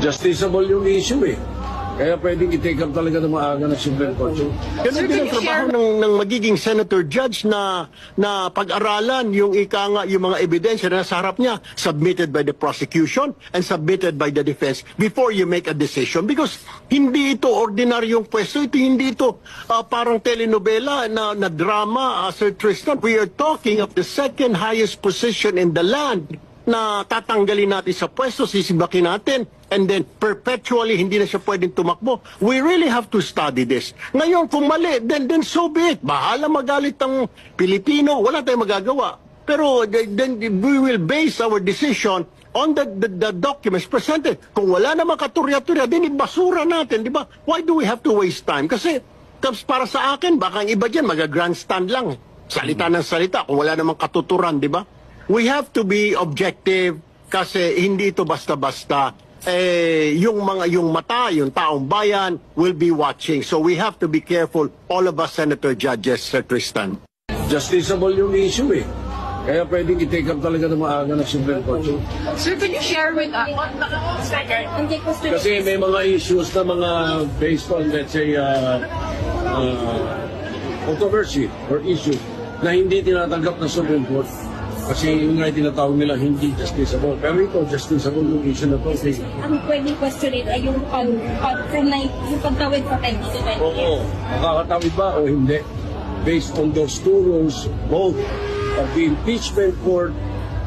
Justiciable yung issue eh. Kaya pwedeng i-take up talaga ng maaga ng Supreme Court. Ganun din ang trabaho ng magiging senator judge na pag-aralan yung yung mga ebidensya na nasa harap niya, submitted by the prosecution and submitted by the defense before you make a decision. Because hindi ito ordinaryong pwesto, hindi ito parang telenovela na drama, Sir Tristan. We are talking of the second highest position in the land na tatanggalin natin sa pwesto, sisibakin natin, and then perpetually hindi na siya pwedeng tumakbo. We really have to study this. Ngayon, kung mali, then so be it. Bahala magalit ang Pilipino, wala tayong magagawa. Pero then we will base our decision on the documents presented. Kung wala namang katurya-turya, then ibasura natin, di ba? Why do we have to waste time? Kasi para sa akin, baka ang iba dyan, mag-grandstand lang. Salita ng salita, kung wala namang katuturan, di ba? We have to be objective kasi hindi ito basta-basta. Yung mata, yung taong bayan will be watching. So we have to be careful, all of us senator judges, Sir Tristan. Justiciable yung issue eh. Kaya pwedeng i-take up talaga ng maaga ng Supreme Court. Sir, could you share with us? Kasi may mga issues na mga based on, let's say, controversy or issue na hindi tinatanggap ng Supreme Court. Kasi yung nga tinatawag nila hindi justiciable. Pero ito, justiciable yung issue na to. Ang pwedeng questionin ay yung pagtawid pa tayo dito. Oo. Makakatawid ba o hindi? Based on those two rules, both of the impeachment court,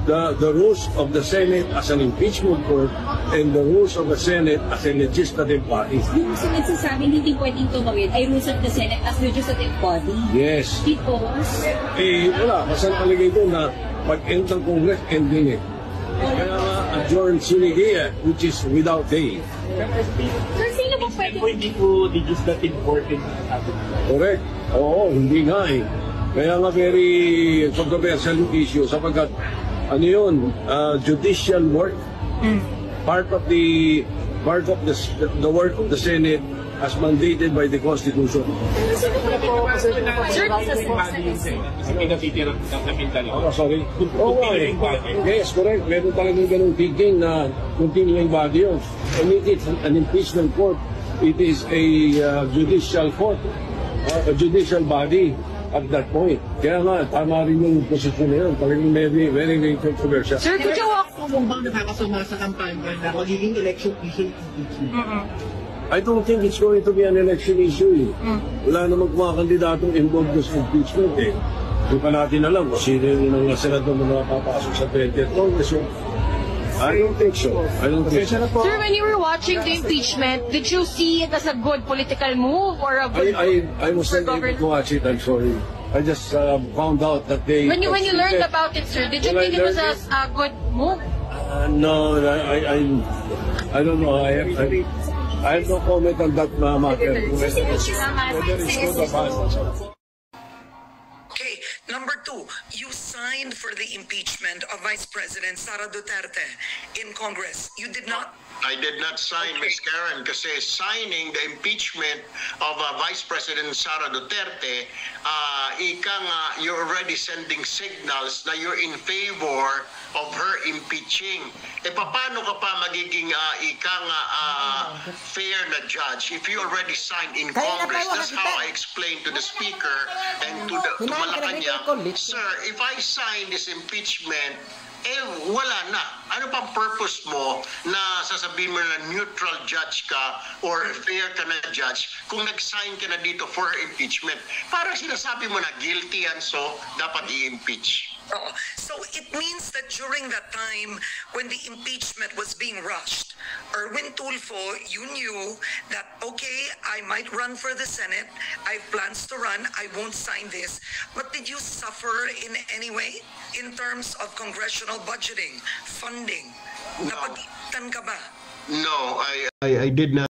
the rules of the Senate as an impeachment court, and the rules of the Senate as a legislative body. Yung sinasabing hindi pwedeng tumawid ay rules of the Senate as legislative body. Yes. Because? Wala. Kasi nakalagay doon na pag-end ng Congress, ending eh. Kaya nga, adjourn sine die, which is without day. Sir, sino po pwede? Hindi po legislative court in Correct. Oo, hindi nga eh. Kaya nga very controversial yung issue sapagkat ano yun, judicial work. Part of the work of the Senate as mandated by the Constitution. Sir, Sorry. Yes, correct. Meron talagang ganung thinking na continuing body yun. And it is an impeachment court. It is a judicial court, a judicial body at that point. Kaya nga, tama rin yung posisyon na yun. Talagang very controversial. Sir, could you walk? Kung bang nakakasama sa kampanya na magiging election issue impeachment? I don't think it's going to be an election issue. Wala namang mga kandidatong involved sa impeachment eh. Hindi pa natin alam kung sino yung mga senador na mapapasok sa 20th Congress. I don't think so. Sir, when you were watching the impeachment, did you see it as a good political move or a good I was not able to watch it, I'm sorry. I just found out that they... When you learned about it, sir, did you think it was a good move? No, I don't know. I have no comment on that matter. Okay, number two, you signed for the impeachment of Vice President Sara Duterte in Congress. You did not? I did not sign, Ms. Karen, kasi signing the impeachment of Vice President Sara Duterte, you're already sending signals na you're in favor of her impeaching. Paano ka pa magiging fair na judge if you already signed in Congress? That's how I explained to the Speaker and to Malacanang, sir, if I sign this impeachment, wala na. Ano pang purpose mo na sasabihin mo na neutral judge ka or fair ka na judge kung nag-sign ka na dito for impeachment? Parang sinasabi mo na guilty yan, so dapat i-impeach. Oh, so it means that during that time when the impeachment was being rushed, Erwin Tulfo, you knew that, okay, I might run for the Senate, I have plans to run, I won't sign this, but did you suffer in any way in terms of congressional budgeting, funding? No. Napagitan ka ba? No, I did not.